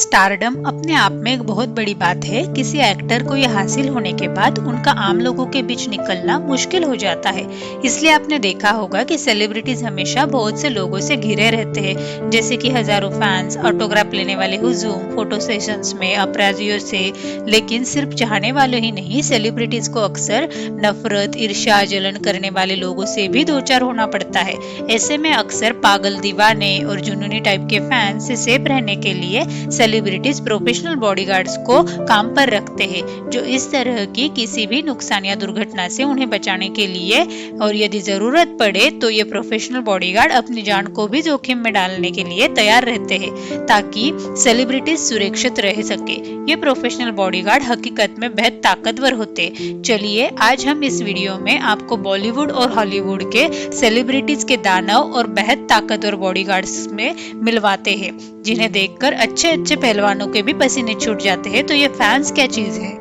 Stardom अपने आप में एक बहुत बड़ी बात है। किसी एक्टर को यह हासिल होने के बाद उनका आम लोगों के बीच निकलना मुश्किल हो जाता है। इसलिए आपने देखा होगा कि सेलिब्रिटीज हमेशा बहुत से लोगों से घिरे रहते हैं, जैसे कि हजारों फैंस, ऑटोग्राफ लेने वाले हुजूम, फोटो सेशंस में अपराधियों से। लेकिन सिर्फ चाहने वाले ही नहीं, सेलिब्रिटीज को अक्सर नफरत, ईर्ष्या, जलन करने वाले लोगों से भी दो चार होना पड़ता है। ऐसे में अक्सर पागल, दीवाने और जुनूनी टाइप के फैंस से सेफ रहने के लिए सेलिब्रिटीज प्रोफेशनल बॉडीगार्ड्स को काम पर रखते हैं, जो इस तरह की किसी भी नुकसान या दुर्घटना से उन्हें बचाने के लिए और यदि जरूरत पड़े तो ये प्रोफेशनल बॉडीगार्ड अपनी जान को भी जोखिम में डालने के लिए तैयार रहते हैं, ताकि सेलिब्रिटीज सुरक्षित रह सके। ये प्रोफेशनल बॉडीगार्ड हकीकत में बेहद ताकतवर होते। चलिए आज हम इस वीडियो में आपको बॉलीवुड और हॉलीवुड के सेलिब्रिटीज के दानव और बेहद ताकतवर बॉडीगार्ड्स में मिलवाते हैं, जिन्हें देखकर अच्छे पहलवानों के भी पसीने छूट जाते हैं। तो ये फैंस क्या चीज है।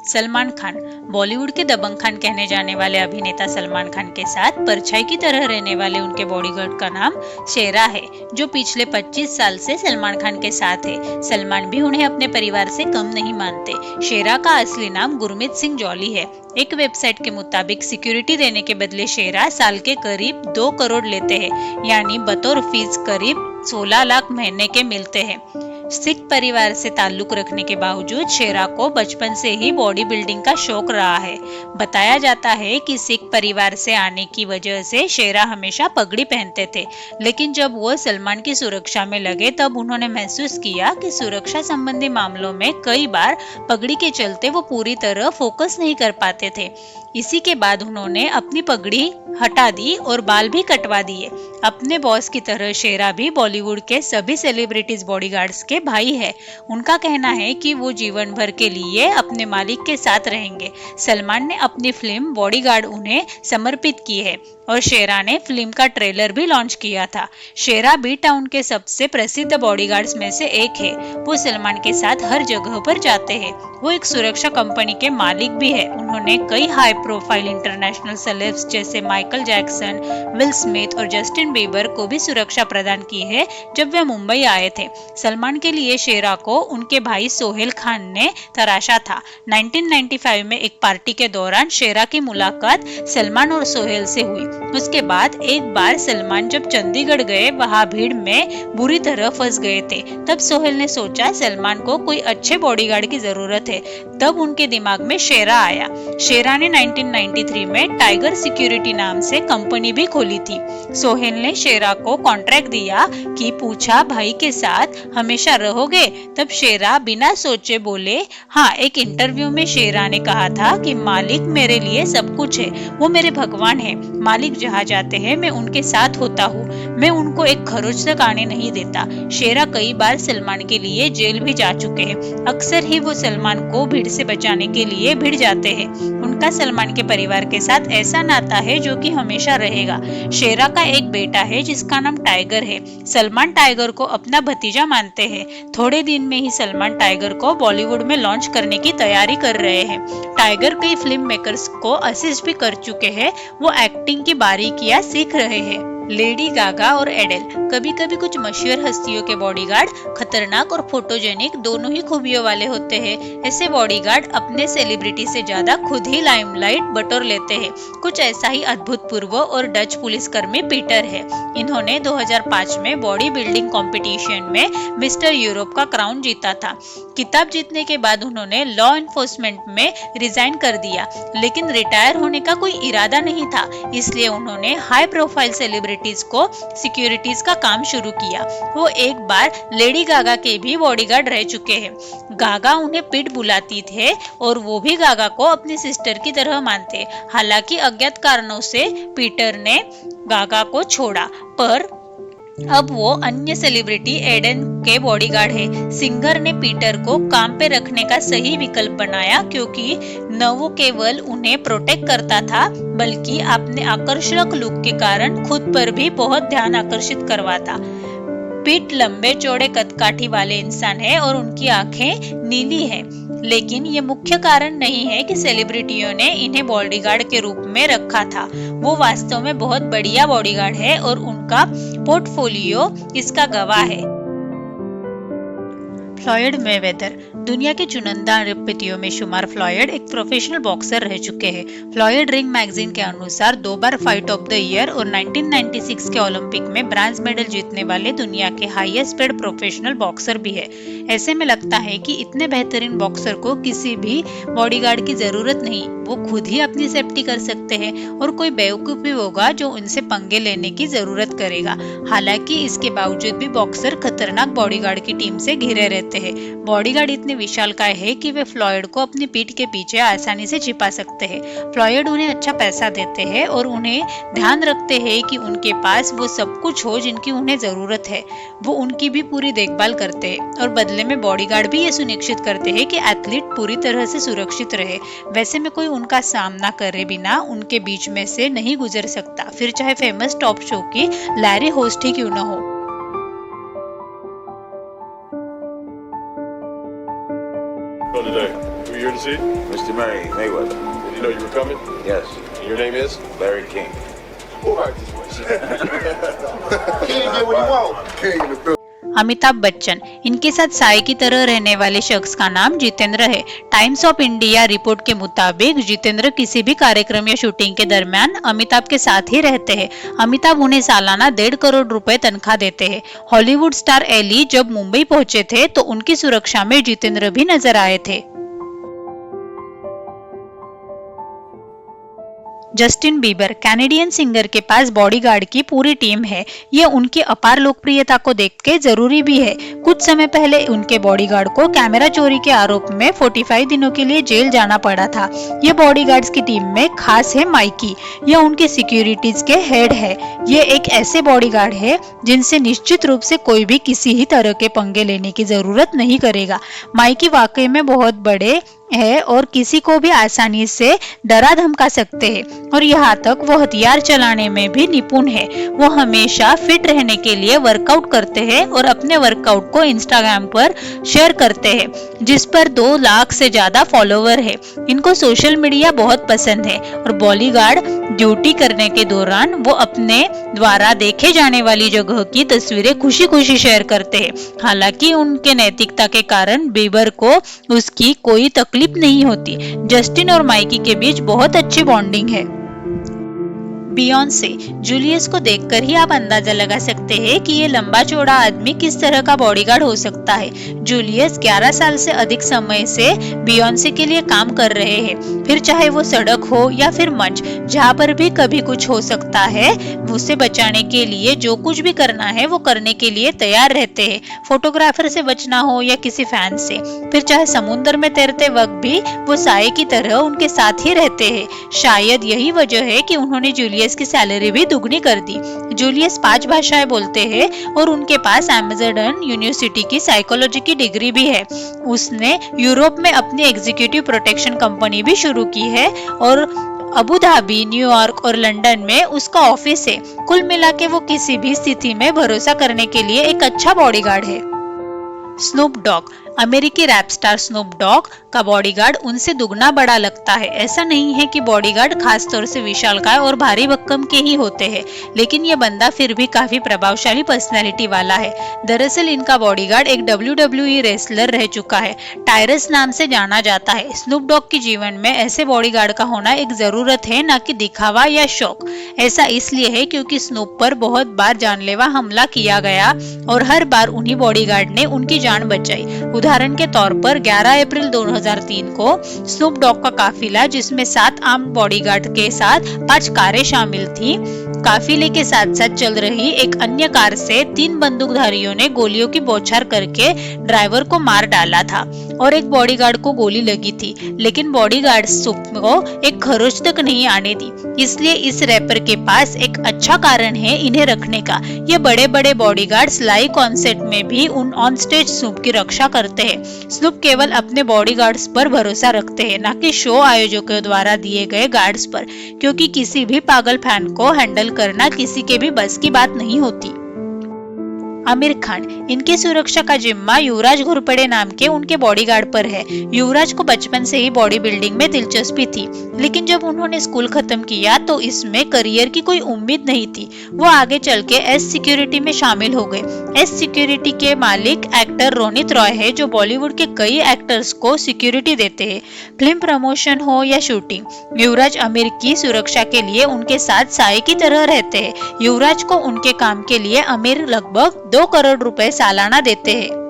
सलमान खान। बॉलीवुड के दबंग खान कहने जाने वाले अभिनेता सलमान खान के साथ परछाई की तरह रहने वाले उनके बॉडीगार्ड का नाम शेरा है, जो पिछले 25 साल से सलमान खान के साथ है। सलमान भी उन्हें अपने परिवार से कम नहीं मानते। शेरा का असली नाम गुरमीत सिंह जॉली है। एक वेबसाइट के मुताबिक सिक्योरिटी देने के बदले शेरा साल के करीब 2 करोड़ लेते हैं, यानी बतौर फीस करीब 16 लाख महीने के मिलते हैं। सिख परिवार से ताल्लुक रखने के बावजूद शेरा को बचपन से ही बॉडी बिल्डिंग का शौक रहा है। बताया जाता है कि सिख परिवार से आने की वजह से शेरा हमेशा पगड़ी पहनते थे, लेकिन जब वो सलमान की सुरक्षा में लगे तब उन्होंने महसूस किया कि सुरक्षा संबंधी मामलों में कई बार पगड़ी के चलते वो पूरी तरह फोकस नहीं कर पाते थे। इसी के बाद उन्होंने अपनी पगड़ी हटा दी और बाल भी कटवा दिए। अपने बॉस की तरह शेरा भी बॉलीवुड के सभी सेलिब्रिटीज बॉडीगार्ड्स के भाई है। उनका कहना है कि वो जीवन भर के लिए अपने मालिक के साथ रहेंगे। सलमान ने अपनी फिल्म बॉडीगार्ड उन्हें समर्पित की है और शेरा ने फिल्म का ट्रेलर भी लॉन्च किया था। शेरा बी टाउन के सबसे प्रसिद्ध बॉडीगार्ड्स में से एक है। वो सलमान के साथ हर जगह पर जाते हैं। वो एक सुरक्षा कंपनी के मालिक भी है। उन्होंने कई हाई प्रोफाइल इंटरनेशनल सेलेब्स जैसे माइकल जैक्सन, विल स्मिथ और जस्टिन बीबर को भी सुरक्षा प्रदान की है जब वे मुंबई आए थे। सलमान के लिए शेरा को उनके भाई सोहेल खान ने तराशा था। 1995 में एक पार्टी के दौरान शेरा की मुलाकात सलमान और सोहेल से हुई। उसके बाद एक बार सलमान जब चंडीगढ़ गए, वहां भीड़ में बुरी तरह फंस गए थे। तब सोहेल ने सोचा सलमान को कोई अच्छे बॉडीगार्ड की जरूरत है। तब उनके दिमाग में शेरा आया। शेरा ने 1993 में टाइगर सिक्योरिटी नाम से कंपनी भी खोली थी। सोहेल ने शेरा को कॉन्ट्रैक्ट दिया कि पूछा भाई के साथ हमेशा रहोगे? तब शेरा बिना सोचे बोले हाँ। एक इंटरव्यू में शेरा ने कहा था कि मालिक मेरे लिए सब कुछ है, वो मेरे भगवान है। मालिक जहाँ जाते हैं मैं उनके साथ होता हूँ, मैं उनको एक खरोच तक आने नहीं देता। शेरा कई बार सलमान के लिए जेल भी जा चुके हैं। अक्सर ही वो सलमान को भीड़ से बचाने के लिए भिड़ जाते हैं। उनका सलमान के परिवार के साथ ऐसा नाता है जो कि हमेशा रहेगा। शेरा का एक बेटा है जिसका नाम टाइगर है। सलमान टाइगर को अपना भतीजा मानते हैं। थोड़े दिन में ही सलमान टाइगर को बॉलीवुड में लॉन्च करने की तैयारी कर रहे हैं। टाइगर कई फिल्म मेकर्स को असिस्ट भी कर चुके हैं। वो एक्टिंग की बारीकियां सीख रहे हैं। लेडी गागा और एडेल। कभी कभी कुछ मशहूर हस्तियों के बॉडीगार्ड खतरनाक और फोटोजेनिक दोनों ही खूबियों वाले होते हैं। ऐसे बॉडीगार्ड अपने सेलिब्रिटी से ज्यादा खुद ही लाइमलाइट बटोर लेते हैं। कुछ ऐसा ही अद्भुतपूर्व और डच पुलिसकर्मी पीटर है। इन्होंने 2005 में बॉडी बिल्डिंग कंपटीशन में मिस्टर यूरोप का क्राउन जीता था। किताब जीतने के बाद उन्होंने लॉ एनफोर्समेंट में रिजाइन कर दिया, लेकिन रिटायर होने का कोई इरादा नहीं था। इसलिए उन्होंने हाई प्रोफाइल सेलिब्रिटीज को सिक्योरिटीज का काम शुरू किया। वो एक बार लेडी गागा के भी बॉडीगार्ड रह चुके हैं। गागा उन्हें पिट बुलाती थे और वो भी गागा को अपनी सिस्टर की तरह मानते। हालांकि अज्ञात कारणों से पीटर ने गागा को छोड़ा, पर अब वो अन्य सेलिब्रिटी एडन के बॉडीगार्ड है। सिंगर ने पीटर को काम पे रखने का सही विकल्प बनाया, क्योंकि न वो केवल उन्हें प्रोटेक्ट करता था बल्कि अपने आकर्षक लुक के कारण खुद पर भी बहुत ध्यान आकर्षित करवाता। पीट लंबे चौड़े कदकाठी वाले इंसान है और उनकी आंखें नीली हैं। लेकिन ये मुख्य कारण नहीं है कि सेलिब्रिटियों ने इन्हें बॉडीगार्ड के रूप में रखा था। वो वास्तव में बहुत बढ़िया बॉडीगार्ड है और उनका पोर्टफोलियो इसका गवाह है। Floyd Mayweather. दुनिया के चुनिंदा अरबपतियों में शुमार फ्लॉयड एक प्रोफेशनल बॉक्सर रह चुके हैं। फ्लॉयड रिंग मैगजीन के अनुसार 2 बार फाइट ऑफ द ईयर और 1996 के ओलंपिक में ब्रांज मेडल जीतने वाले दुनिया के हाईएस्ट पेड प्रोफेशनल बॉक्सर भी है। ऐसे में लगता है कि इतने बेहतरीन बॉक्सर को किसी भी बॉडीगार्ड की जरूरत नहीं, वो खुद ही अपनी सेफ्टी कर सकते हैं और कोई बेवकूफ भी होगा जो उनसे पंगे लेने की जरूरत करेगा। हालांकि इसके बावजूद भी बॉक्सर खतरनाक बॉडीगार्ड की टीम से घिरे रहते हैं। बॉडीगार्ड इतने विशालकाय है कि वे फ्लॉयड को अपनी पीठ के पीछे आसानी से छिपा सकते हैं। फ्लॉयड उन्हें अच्छा पैसा देते हैं और उन्हें ध्यान रखते हैं कि उनके पास वो सब कुछ हो जिनकी उन्हें जरूरत है। वो उनकी भी पूरी देखभाल करते हैं और बदले में बॉडीगार्ड भी ये सुनिश्चित करते हैं कि एथलीट पूरी तरह से सुरक्षित रहे। वैसे में कोई उनका सामना करे बिना उनके बीच में से नहीं गुजर सकता, फिर चाहे फेमस टॉप शो की लैरी होस्ट ही क्यों न हो। Today, who are you here to see? Mr. Mayweather. Did you know you were coming? Yes. And your name is? Larry King. All right, this way. King get what he want. King in the building. Amitabh Bachchan. इनके साथ साय की तरह रहने वाले शख्स का नाम जितेंद्र है। टाइम्स ऑफ इंडिया रिपोर्ट के मुताबिक जितेंद्र किसी भी कार्यक्रम या शूटिंग के दरमियान अमिताभ के साथ ही रहते हैं। अमिताभ उन्हें सालाना 1.5 करोड़ रुपए तनख्वाह देते हैं। हॉलीवुड स्टार एली जब मुंबई पहुंचे थे तो उनकी सुरक्षा में जितेंद्र भी नजर आए थे। Justin Bieber. कैनेडियन सिंगर के पास बॉडीगार्ड की पूरी टीम है। ये उनकी अपार लोकप्रियता को देख के जरूरी भी है। कुछ समय पहले उनके बॉडीगार्ड को कैमरा चोरी के आरोप में 45 दिनों के लिए जेल जाना पड़ा था। ये बॉडीगार्ड्स की टीम में खास है माइकी। ये उनके सिक्योरिटीज के हेड है। ये एक ऐसे बॉडीगार्ड है जिनसे निश्चित रूप से कोई भी किसी ही तरह के पंगे लेने की जरूरत नहीं करेगा। माइकी वाकई में बहुत बड़े है और किसी को भी आसानी से डरा धमका सकते हैं और यहाँ तक वो हथियार चलाने में भी निपुण है। वो हमेशा फिट रहने के लिए वर्कआउट करते हैं और अपने वर्कआउट को इंस्टाग्राम पर शेयर करते हैं, जिस पर 2 लाख से ज्यादा फॉलोवर है। इनको सोशल मीडिया बहुत पसंद है और बॉडीगार्ड ड्यूटी करने के दौरान वो अपने द्वारा देखे जाने वाली जगह की तस्वीरें खुशी खुशी शेयर करते हैं। हालांकि उनके नैतिकता के कारण बीबर को उसकी कोई तकलीफ नहीं होती। जस्टिन और माइकी के बीच बहुत अच्छी बॉन्डिंग है। बियॉन्से। जूलियस को देखकर ही आप अंदाजा लगा सकते हैं कि ये लंबा चौड़ा आदमी किस तरह का बॉडीगार्ड हो सकता है। जूलियस 11 साल से अधिक समय से बियॉन्से के लिए काम कर रहे हैं। फिर चाहे वो सड़क हो या फिर मंच, जहाँ पर भी कभी कुछ हो सकता है, उसे बचाने के लिए जो कुछ भी करना है वो करने के लिए तैयार रहते हैं। फोटोग्राफर से बचना हो या किसी फैन से, फिर चाहे समुद्र में तैरते वक्त भी वो साये की तरह उनके साथ ही रहते हैं। शायद यही वजह है कि उन्होंने जूलियस की सैलरी भी दुगनी कर दी। जूलियस 5 भाषाएं बोलते हैं और उनके पास अमेरिकन यूनिवर्सिटी की साइकोलॉजी की डिग्री भी है। उसने यूरोप में अपनी एग्जीक्यूटिव प्रोटेक्शन कंपनी भी शुरू की है और अबू धाबी, न्यूयॉर्क और लंदन में उसका ऑफिस है। कुल मिला के वो किसी भी स्थिति में भरोसा करने के लिए एक अच्छा बॉडीगार्ड है। Snoop Dogg. अमेरिकी रैप स्टार स्नूप डॉग का बॉडीगार्ड उनसे दुगना बड़ा लगता है। ऐसा नहीं है कि बॉडीगार्ड खासतौर से विशालकाय और भारी भक्कम के ही होते हैं, लेकिन ये बंदा फिर भी काफी प्रभावशाली पर्सनैलिटी वाला है। दरअसल इनका बॉडीगार्ड एक WWE रेसलर रह चुका है। टायरस नाम से जाना जाता है। स्नूप डॉग के जीवन में ऐसे बॉडीगार्ड का होना एक जरूरत है, न कि दिखावा या शौक। ऐसा इसलिए है क्योंकि स्नूप पर बहुत बार जानलेवा हमला किया गया और हर बार उन्हीं बॉडीगार्ड ने उनकी जान बचाई। उदाहरण के तौर पर 11 अप्रैल 2003 को स्नूप डॉग का काफिला, जिसमें 7 आर्म बॉडीगार्ड के साथ 5 कारें शामिल थी, काफिले के साथ साथ चल रही एक अन्य कार से 3 बंदूकधारियों ने गोलियों की बौछार करके ड्राइवर को मार डाला था और एक बॉडीगार्ड को गोली लगी थी, लेकिन बॉडीगार्ड स्नूप को एक खरोच तक नहीं आने दी। इसलिए इस रैपर के पास एक अच्छा कारण है इन्हें रखने का। ये बड़े बड़े बॉडीगार्ड्स लाइव कॉन्सर्ट में भी ऑन स्टेज स्नूप की रक्षा करते हैं। स्नूप केवल अपने बॉडीगार्ड्स पर भरोसा रखते हैं, न कि शो आयोजकों द्वारा दिए गए गार्ड्स पर, क्योंकि किसी भी पागल फैन को हैंडल करना किसी के भी बस की बात नहीं होती। आमिर खान, इनकी सुरक्षा का जिम्मा युवराज घोरपड़े नाम के उनके बॉडीगार्ड पर है। युवराज को बचपन से ही बॉडी बिल्डिंग में दिलचस्पी थी, लेकिन जब उन्होंने स्कूल खत्म किया तो इसमें करियर की कोई उम्मीद नहीं थी। वो आगे चल के एस सिक्योरिटी में शामिल हो गए। एस सिक्योरिटी के मालिक एक्टर रोनित रॉय है, जो बॉलीवुड के कई एक्टर्स को सिक्योरिटी देते हैं, फिल्म प्रमोशन हो या शूटिंग। युवराज आमिर की सुरक्षा के लिए उनके साथ साए की तरह रहते हैं। युवराज को उनके काम के लिए आमिर लगभग 2 करोड़ रुपए सालाना देते हैं।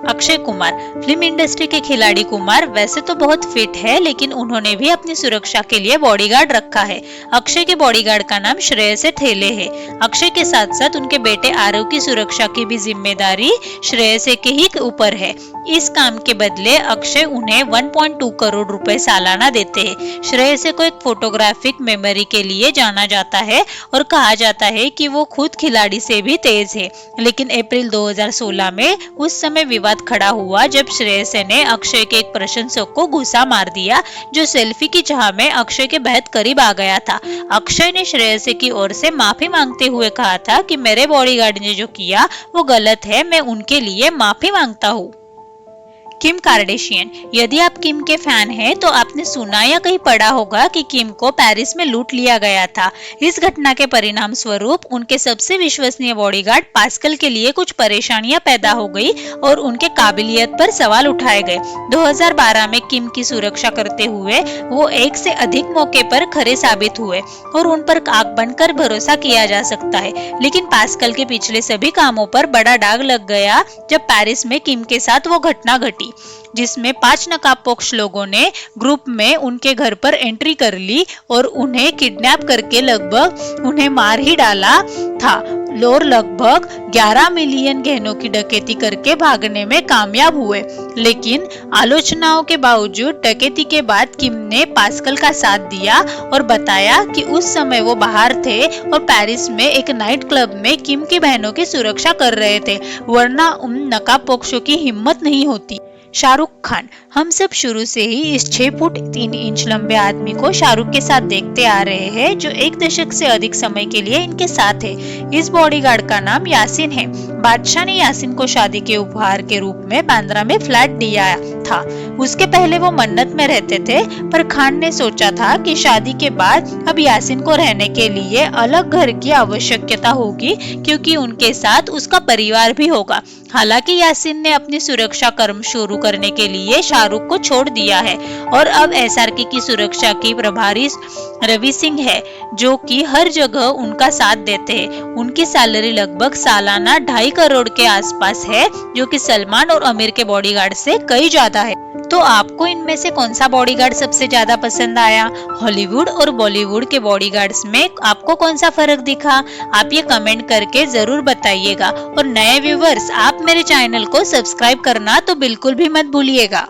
अक्षय कुमार, फिल्म इंडस्ट्री के खिलाड़ी कुमार वैसे तो बहुत फिट है, लेकिन उन्होंने भी अपनी सुरक्षा के लिए बॉडीगार्ड रखा है। अक्षय के बॉडीगार्ड का नाम श्रेयस ठेले है। अक्षय के साथ साथ उनके बेटे आरव की सुरक्षा की भी जिम्मेदारी श्रेयस के ही ऊपर है। इस काम के बदले अक्षय उन्हें 1.2 करोड़ रुपए सालाना देते हैं। श्रेयस को एक फोटोग्राफिक मेमोरी के लिए जाना जाता है और कहा जाता है कि वो खुद खिलाड़ी से भी तेज है। लेकिन अप्रैल 2016 में उस समय विवाद खड़ा हुआ जब श्रेयस ने अक्षय के एक प्रशंसक को घुसा मार दिया, जो सेल्फी की चाह में अक्षय के बेहद करीब आ गया था। अक्षय ने श्रेयस की ओर से माफी मांगते हुए कहा था कि मेरे बॉडीगार्ड ने जो किया वो गलत है, मैं उनके लिए माफी मांगता हूँ। किम कार्डेशियन, यदि आप किम के फैन हैं तो आपने सुना या कहीं पढ़ा होगा कि किम को पेरिस में लूट लिया गया था। इस घटना के परिणाम स्वरूप उनके सबसे विश्वसनीय बॉडीगार्ड पास्कल के लिए कुछ परेशानियां पैदा हो गई और उनके काबिलियत पर सवाल उठाए गए। 2012 में किम की सुरक्षा करते हुए वो एक से अधिक मौके पर खरे साबित हुए और उन पर आंख बनकर भरोसा किया जा सकता है। लेकिन पास्कल के पिछले सभी कामों पर बड़ा दाग लग गया जब पेरिस में किम के साथ वो घटना घटी, जिसमें 5 नकाबपोश लोगों ने ग्रुप में उनके घर पर एंट्री कर ली और उन्हें किडनैप करके लगभग उन्हें मार ही डाला था और लगभग 11 मिलियन गहनों की डकैती करके भागने में कामयाब हुए। लेकिन आलोचनाओं के बावजूद डकैती के बाद किम ने पास्कल का साथ दिया और बताया कि उस समय वो बाहर थे और पेरिस में एक नाइट क्लब में किम की बहनों की सुरक्षा कर रहे थे, वरना उन नकाबपोशों की हिम्मत नहीं होती। शाहरुख खान, हम सब शुरू से ही इस 6 फुट 3 इंच लंबे आदमी को शाहरुख के साथ देखते आ रहे हैं, जो 1 दशक से अधिक समय के लिए इनके साथ है। इस बॉडीगार्ड का नाम यासिन है। बादशाह ने यासिन को शादी के उपहार के रूप में बांद्रा में फ्लैट दिया था। उसके पहले वो मन्नत में रहते थे, पर खान ने सोचा था कि शादी के बाद अब यासिन को रहने के लिए अलग घर की आवश्यकता होगी, क्योंकि उनके साथ उसका परिवार भी होगा। हालांकि यासिन ने अपनी सुरक्षा कर्म शुरू करने के लिए शाहरुख को छोड़ दिया है और अब एसआरके की सुरक्षा की प्रभारी रवि सिंह है, जो कि हर जगह उनका साथ देते हैं। उनकी सैलरी लगभग सालाना 2.5 करोड़ के आसपास है, जो कि सलमान और आमिर के बॉडीगार्ड से कई ज्यादा है। तो आपको इनमें से कौन सा बॉडीगार्ड सबसे ज्यादा पसंद आया? हॉलीवुड और बॉलीवुड के बॉडीगार्ड्स में आपको कौन सा फर्क दिखा? आप ये कमेंट करके जरूर बताइएगा। और नए व्यूवर्स, आप मेरे चैनल को सब्सक्राइब करना तो बिल्कुल भी मत भूलिएगा।